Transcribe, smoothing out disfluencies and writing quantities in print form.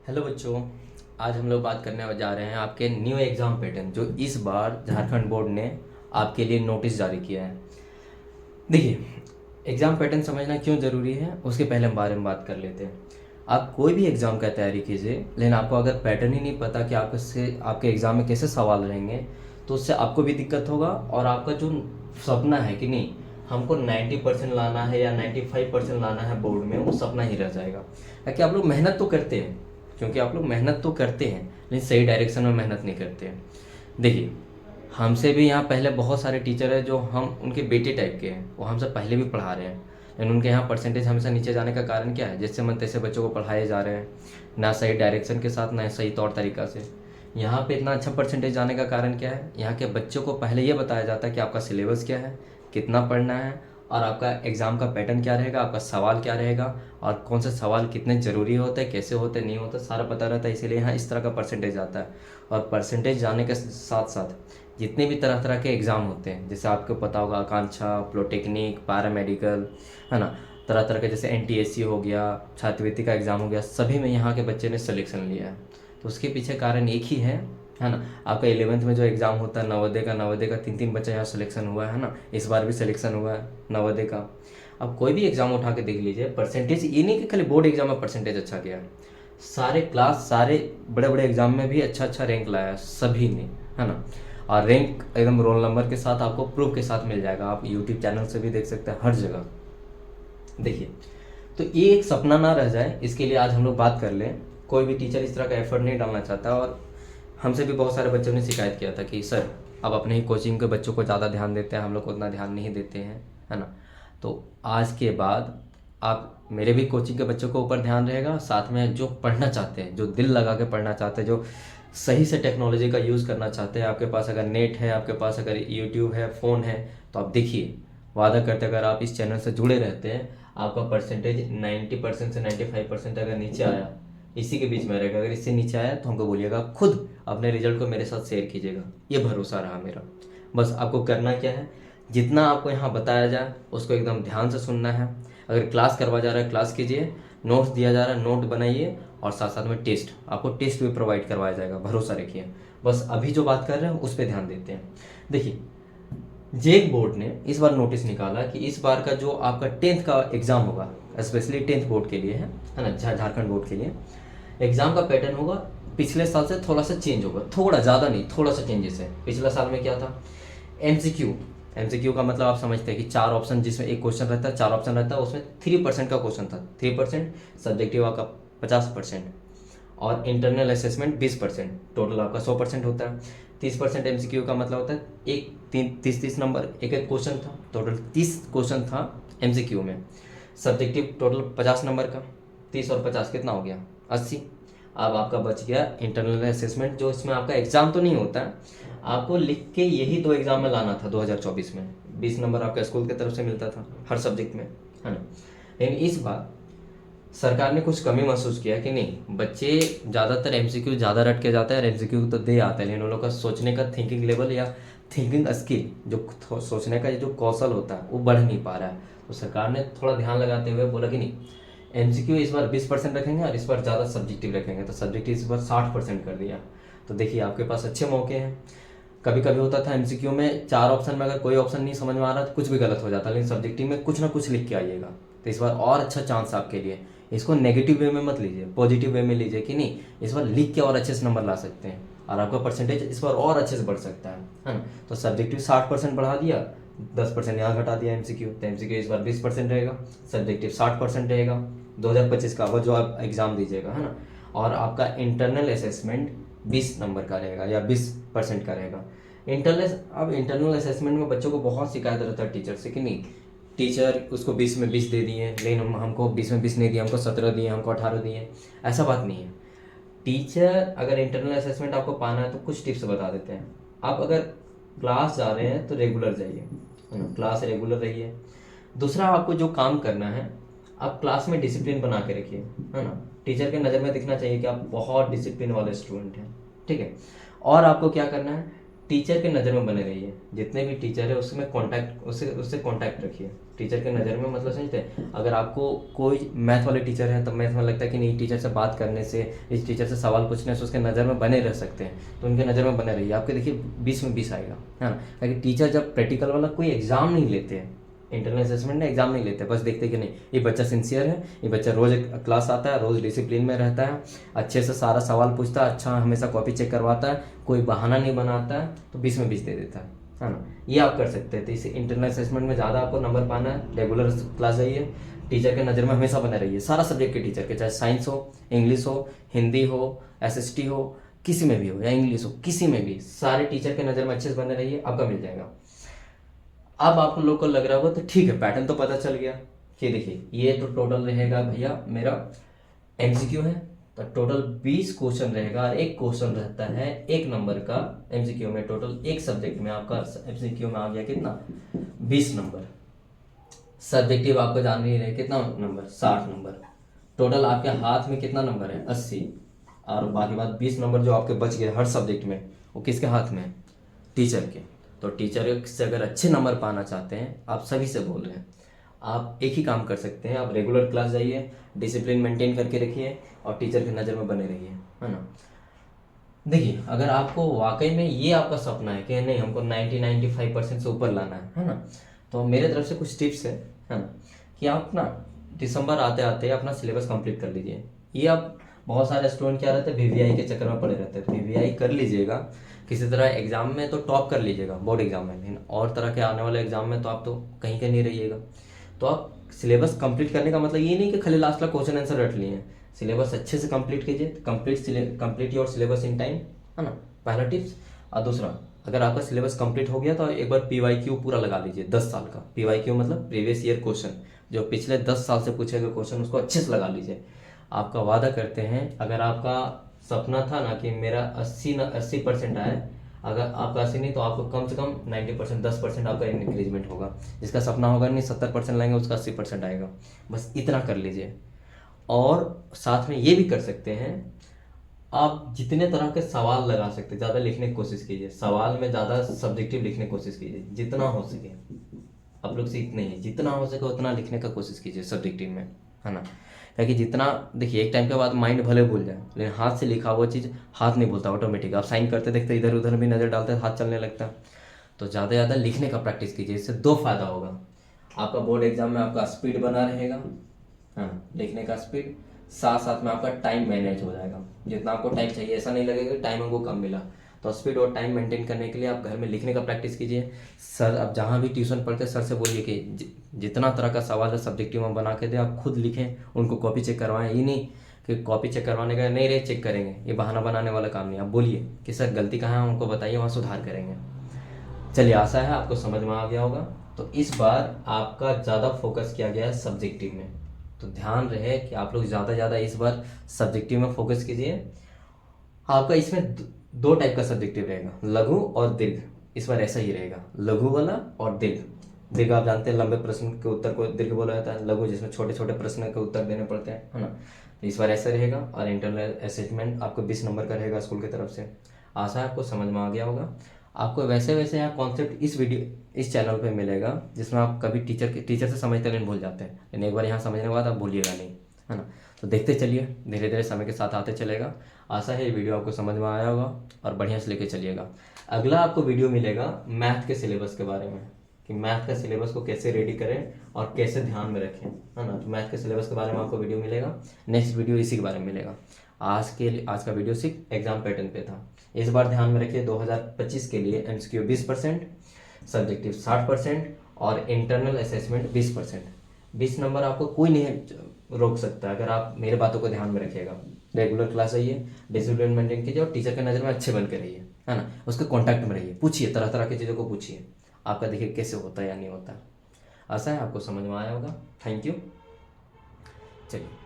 Hello बच्चों। आज हम लोग बात करने जा रहे हैं आपके न्यू एग्ज़ाम पैटर्न जो इस बार झारखंड बोर्ड ने आपके लिए नोटिस जारी किया है। देखिए, एग्ज़ाम पैटर्न समझना क्यों ज़रूरी है उसके पहले हम बारे में बात कर लेते हैं। आप कोई भी एग्ज़ाम का तैयारी कीजिए, लेकिन आपको अगर पैटर्न ही नहीं पता कि आपके एग्ज़ाम में कैसे सवाल रहेंगे, तो उससे आपको भी दिक्कत होगा और आपका जो सपना है कि नहीं हमको 90% लाना है या 95% लाना है बोर्ड में, वो सपना ही रह जाएगा। क्योंकि आप लोग मेहनत तो करते हैं, लेकिन सही डायरेक्शन में मेहनत नहीं करते हैं। देखिए, हमसे भी यहाँ पहले बहुत सारे टीचर हैं जो हम उनके बेटे टाइप के हैं, वो हमसे पहले भी पढ़ा रहे हैं, लेकिन उनके यहाँ परसेंटेज हमेशा नीचे जाने का कारण क्या है? जैसे मन तैसे बच्चों को पढ़ाए जा रहे हैं, ना सही डायरेक्शन के साथ, ना सही तौर तरीका से। यहाँ पे इतना अच्छा परसेंटेज जाने का कारण क्या है? यहाँ के बच्चों को पहले ये बताया जाता है कि आपका सिलेबस क्या है, कितना पढ़ना है, और आपका एग्ज़ाम का पैटर्न क्या रहेगा, आपका सवाल क्या रहेगा, और कौन से सवाल कितने ज़रूरी होते हैं, कैसे होते नहीं होते, सारा पता रहता है। इसीलिए यहाँ इस तरह का परसेंटेज आता है। और परसेंटेज जाने के साथ साथ जितने भी तरह तरह के एग्ज़ाम होते हैं, जैसे आपको पता होगा आकांक्षा, पॉलिटेक्निक, पैरामेडिकल, है ना, तरह तरह के, जैसे एनटीएससी हो गया, छात्रवृत्ति का एग्ज़ाम हो गया, सभी में यहाँ के बच्चे ने सिलेक्शन लिया है। तो उसके पीछे कारण एक ही है ना। आपका 11th में जो एग्ज़ाम होता है नवोदय का 3-3 बच्चा यहाँ सिलेक्शन हुआ है ना। इस बार भी सिलेक्शन हुआ है नवोदय का। अब कोई भी एग्ज़ाम उठा के देख लीजिए, परसेंटेज ये नहीं कि खाली बोर्ड एग्ज़ाम में परसेंटेज अच्छा गया है, सारे बड़े बड़े एग्ज़ाम में भी अच्छा अच्छा रैंक लाया है सभी ने, है ना। और रैंक एकदम रोल नंबर के साथ आपको प्रूफ के साथ मिल जाएगा, आप यूट्यूब चैनल से भी देख सकते हैं, हर जगह। देखिए, तो ये एक सपना ना रह जाए, इसके लिए आज हम लोग बात कर लें। कोई भी टीचर इस तरह का एफर्ट नहीं डालना चाहता, और हमसे भी बहुत सारे बच्चों ने शिकायत किया था कि सर आप अपने ही कोचिंग के बच्चों को ज़्यादा ध्यान देते हैं, हम लोग को उतना ध्यान नहीं देते हैं, है ना। तो आज के बाद आप मेरे भी कोचिंग के बच्चों के ऊपर ध्यान रहेगा, साथ में जो पढ़ना चाहते हैं, जो दिल लगा के पढ़ना चाहते हैं, जो सही से टेक्नोलॉजी का यूज़ करना चाहते हैं, आपके पास अगर नेट है, आपके पास अगर यूट्यूब है, फ़ोन है, तो आप देखिए, वादा करते अगर आप इस चैनल से जुड़े रहते हैं, आपका परसेंटेज 90% से 95% अगर नीचे आया, इसी के बीच में रहेगा। अगर इससे नीचे आया तो हमको बोलिएगा, खुद अपने रिजल्ट को मेरे साथ शेयर कीजिएगा, ये भरोसा रहा मेरा। बस आपको करना क्या है, जितना आपको यहाँ बताया जाए उसको एकदम ध्यान से सुनना है। अगर क्लास करवा जा रहा है क्लास कीजिए, नोट्स दिया जा रहा है नोट बनाइए, और साथ साथ में आपको टेस्ट भी प्रोवाइड करवाया जाएगा, भरोसा रखिए। बस अभी जो बात कर रहे हैं उस पर ध्यान देते हैं। देखिए, जेक बोर्ड ने इस बार नोटिस निकाला कि इस बार का जो आपका 10th का एग्ज़ाम होगा, स्पेशली 10th बोर्ड के लिए है ना, झारखंड बोर्ड के लिए एग्ज़ाम का पैटर्न होगा पिछले साल से थोड़ा सा चेंज होगा, थोड़ा ज़्यादा नहीं, थोड़ा सा चेंजेस है। पिछले साल में क्या था, एमसीक्यू। एमसीक्यू का मतलब आप समझते हैं कि 4 ऑप्शन, जिसमें एक क्वेश्चन रहता है, 4 ऑप्शन रहता है, उसमें 3% का क्वेश्चन था, 3%, सब्जेक्टिव आपका 50%, और इंटरनल असेसमेंट 20%, टोटल आपका 100% होता है। 30% एमसीक्यू का मतलब होता है एक 30 नंबर एक एक क्वेश्चन था, टोटल 30 क्वेश्चन था एमसीक्यू में। सब्जेक्टिव टोटल 50 नंबर का, 30 और 50 कितना हो गया, 80। अब आपका बच गया इंटरनल असेसमेंट, जो इसमें आपका एग्जाम तो नहीं होता है, आपको लिख के यही 2 एग्जाम में लाना था 2024 में। 20 नंबर आपका स्कूल की तरफ से मिलता था हर सब्जेक्ट में, है ना। लेकिन इस बार सरकार ने कुछ कमी महसूस किया कि नहीं, बच्चे ज़्यादातर एमसीक्यू ज़्यादा रट के जाते हैं, और एमसीक्यू तो दे आते हैं, लेकिन उन लोगों का सोचने का थिंकिंग लेवल या थिंकिंग स्किल, जो सोचने का जो कौशल होता है, वो बढ़ नहीं पा रहा है। तो सरकार ने थोड़ा ध्यान लगाते हुए बोला कि नहीं, एमसीक्यू इस बार 20% रखेंगे, और इस बार ज़्यादा सब्जेक्टिव रखेंगे, तो सब्जेक्टिव इस बार 60% कर दिया। तो देखिए, आपके पास अच्छे मौके हैं। कभी कभी होता था एमसीक्यू में 4 ऑप्शन में अगर कोई ऑप्शन नहीं समझ में आ रहा तो कुछ भी गलत हो जाता, लेकिन सब्जेक्टिव में कुछ ना कुछ लिख के आइएगा। तो इस बार और अच्छा चांस आपके लिए। इसको नेगेटिव वे में मत लीजिए, पॉजिटिव वे में लीजिए कि नहीं, इस बार लिख के और अच्छे से नंबर ला सकते हैं, और आपका परसेंटेज इस बार और अच्छे से बढ़ सकता है ना। तो सब्जेक्टिव 60% बढ़ा दिया, 10% यहाँ घटा दिया एमसीक्यू, तो एमसीक्यू इस बार 20% रहेगा, सब्जेक्टिव 60% रहेगा 2025 का, वो जो आप एग्ज़ाम दीजिएगा, है ना। और आपका इंटरनल असेसमेंट 20 नंबर का रहेगा या 20% का रहेगा। इंटरनल असेसमेंट में बच्चों को बहुत शिकायत रहता है टीचर से कि नहीं, टीचर उसको 20 में 20 दे दिए, लेकिन हमको 20 में 20 नहीं दिए, हमको 17 दिए, हमको 18 दिए। ऐसा बात नहीं है। टीचर अगर इंटरनल असेसमेंट आपको पाना है तो कुछ टिप्स बता देते हैं। आप अगर क्लास जा रहे हैं तो रेगुलर जाइए, है ना, क्लास रेगुलर रहिए। दूसरा, आपको जो काम करना है, आप क्लास में डिसिप्लिन बना के रखिए, है ना। टीचर के नज़र में दिखना चाहिए कि आप बहुत डिसिप्लिन वाले स्टूडेंट हैं, ठीक है। और आपको क्या करना है, टीचर के नज़र में बने रहिए। जितने भी टीचर है उसमें कांटेक्ट, उससे कांटेक्ट रखिए। टीचर के नज़र में मतलब समझते हैं, अगर आपको कोई मैथ वाले टीचर हैं तो मैथ में लगता है कि नहीं, टीचर से बात करने से, इस टीचर से सवाल पूछने से उसके नज़र में बने रह सकते हैं, तो उनके नज़र में बने रहिए। आपके देखिए 20 में 20 आएगा, है ना। क्योंकि टीचर जब प्रैक्टिकल वाला कोई एग्ज़ाम नहीं लेते हैं, इंटरनल असेसमेंट में एग्जाम नहीं लेते, बस देखते कि नहीं ये बच्चा सिंसियर है, ये बच्चा रोज क्लास आता है, रोज डिसिप्लिन में रहता है, अच्छे से सारा सवाल पूछता है, अच्छा हमेशा कॉपी चेक करवाता है, कोई बहाना नहीं बनाता है, तो 20 में 20 दे देता है ना। ये आप कर सकते हैं। तो इसे इंटरनल असेसमेंट में ज़्यादा आपको नंबर पाना है, रेगुलर क्लास जाइए, टीचर के नज़र में हमेशा बने रहिए, सारा सब्जेक्ट के टीचर के, चाहे साइंस हो, इंग्लिश हो, हिंदी हो, SST हो, किसी में भी हो, या इंग्लिश हो, किसी में भी सारे टीचर के नज़र में अच्छे से बने रहिए, आपका मिल जाएगा। अब आप लोग को लग रहा होगा तो ठीक है, पैटर्न तो पता चल गया कि देखिए ये तो टोटल रहेगा भैया मेरा MCQ है, तो टोटल 20 क्वेश्चन रहेगा, और एक क्वेश्चन रहता है 1 नंबर का MCQ में। टोटल एक सब्जेक्ट में आपका MCQ में आ गया कितना, 20 नंबर। सब्जेक्टिव आपको जान नहीं रहे कितना नंबर, 60 नंबर। टोटल आपके हाथ में कितना नंबर है, 80, और बाकी बात 20 नंबर जो आपके बच गए हर सब्जेक्ट में, वो किसके हाथ में है, टीचर के। तो टीचर से अगर अच्छे नंबर पाना चाहते हैं, आप सभी से बोल रहे हैं, आप एक ही काम कर सकते हैं, आप रेगुलर क्लास जाइए, डिसिप्लिन मेंटेन करके रखिए, और टीचर की नज़र में बने रहिए, है ना। देखिए अगर आपको वाकई में ये आपका सपना है कि नहीं हमको 90-95% से ऊपर लाना है ना, तो मेरे तरफ से कुछ टिप्स है ना, कि आप ना दिसंबर आते आते अपना सिलेबस कंप्लीट कर लीजिए। ये आप बहुत सारे स्टूडेंट क्या रहते हैं, VVI के चक्कर में पड़े रहते हैं। VVI कर लीजिएगा, किसी तरह एग्जाम में तो टॉप कर लीजिएगा, बोर्ड एग्जाम में, लेकिन और तरह के आने वाले एग्जाम में तो आप तो कहीं का नहीं रहिएगा। तो आप सिलेबस कंप्लीट करने का मतलब ये नहीं कि खाली लास्ट का क्वेश्चन आंसर रट लिए हैं, सिलेबस अच्छे से कंप्लीट कीजिए, complete your syllabus in time, है ना, पहला टिप्स। और दूसरा, अगर आपका सिलेबस कंप्लीट हो गया तो एक बार PYQ पूरा लगा लीजिए, 10 साल का PYQ मतलब प्रीवियस ईयर क्वेश्चन, जो पिछले 10 साल से पूछे गए क्वेश्चन, उसको अच्छे से लगा लीजिए। आपका वादा करते हैं, अगर आपका सपना था ना कि मेरा 80% आए, अगर आपका 80 नहीं तो आपको कम से कम 90%, 10% आपका इंक्रीजमेंट होगा। जिसका सपना होगा नहीं 70% लाएंगे, उसका 80% आएगा। बस इतना कर लीजिए। और साथ में ये भी कर सकते हैं, आप जितने तरह के सवाल लगा सकते, ज़्यादा लिखने की कोशिश कीजिए, सवाल में ज़्यादा सब्जेक्टिव लिखने की कोशिश कीजिए, जितना हो सके। आप लोग से इतने ही, जितना हो सके उतना लिखने का कोशिश कीजिए सब्जेक्टिव में, है ना। ताकि जितना, देखिए एक टाइम के बाद माइंड भले भूल जाए, लेकिन हाथ से लिखा हुआ चीज़ हाथ नहीं भूलता ऑटोमेटिक। आप साइन करते देखते इधर उधर भी नज़र डालते हाथ चलने लगता है। तो ज़्यादा ज़्यादा लिखने का प्रैक्टिस कीजिए, इससे 2 फायदा होगा। आपका बोर्ड एग्जाम में आपका स्पीड बना रहेगा, हाँ, लिखने का स्पीड, साथ साथ में आपका टाइम मैनेज हो जाएगा। जितना आपको टाइम चाहिए, ऐसा नहीं लगेगा कि टाइम हमको कम मिला। तो स्पीड और टाइम मेंटेन करने के लिए आप घर में लिखने का प्रैक्टिस कीजिए। सर, आप जहाँ भी ट्यूशन पढ़ते हैं सर से बोलिए कि जितना तरह का सवाल है सब्जेक्टिव में बना के दे, आप खुद लिखें, उनको कॉपी चेक करवाएं। ये नहीं कि कॉपी चेक करवाने का नहीं रहे चेक करेंगे, ये बहाना बनाने वाला काम नहीं। आप बोलिए कि सर गलती कहाँ है, उनको बताइए, वहाँ सुधार करेंगे। चलिए, आशा है आपको समझ में आ गया होगा। तो इस बार आपका ज़्यादा फोकस किया गया है सब्जेक्टिव में, तो ध्यान रहे कि आप लोग ज़्यादा ज़्यादा इस बार सब्जेक्टिव में फोकस कीजिए। आपका इसमें 2 टाइप का सब्जेक्टिव रहेगा, लघु और दीर्घ। इस बार ऐसा ही रहेगा, लघु वाला और दीर्घ। दीर्घ आप जानते हैं लंबे प्रश्न के उत्तर को दीर्घ बोला जाता है, लघु जिसमें छोटे छोटे प्रश्न के उत्तर देने पड़ते हैं, है ना। तो इस बार ऐसा रहेगा। और इंटरनल असेसमेंट आपको 20 नंबर का रहेगा स्कूल की तरफ से। आशा है आपको समझ में आ गया होगा। आपको वैसे वैसे यहाँ कॉन्सेप्ट इस चैनल पे मिलेगा, जिसमें आप कभी टीचर से समझते नहीं, भूल जाते हैं, लेकिन एक बार यहाँ समझने के बाद आप भूलिएगा नहीं, है ना। तो देखते चलिए, धीरे धीरे समय के साथ आते चलेगा। आशा है ये वीडियो आपको समझ में आया होगा और बढ़िया से लेके चलिएगा। अगला आपको वीडियो मिलेगा मैथ के सिलेबस के बारे में, कि मैथ का सिलेबस को कैसे रेडी करें और कैसे ध्यान में रखें, है ना। तो मैथ के सिलेबस के बारे में आपको वीडियो मिलेगा। नेक्स्ट वीडियो इसी के बारे में मिलेगा। आज का वीडियो सिर्फ एग्जाम पैटर्न पे था। इस बार ध्यान में रखिए, 2025 के लिए MCQ 20%, सब्जेक्टिव 60% और इंटरनल असेसमेंट 20%। 20 नंबर आपको कोई नहीं रोक सकता अगर आप मेरे बातों को ध्यान में रखिएगा। रेगुलर क्लास आइए, डिसिप्लिन मेंटेन कीजिए, और टीचर के नज़र में अच्छे बन के रहिए, है ना। उसके कॉन्टैक्ट में रहिए, पूछिए, तरह तरह की चीज़ों को पूछिए, आपका देखिए कैसे होता है या नहीं होता। आशा है आपको समझ में आया होगा। Thank you. चलिए।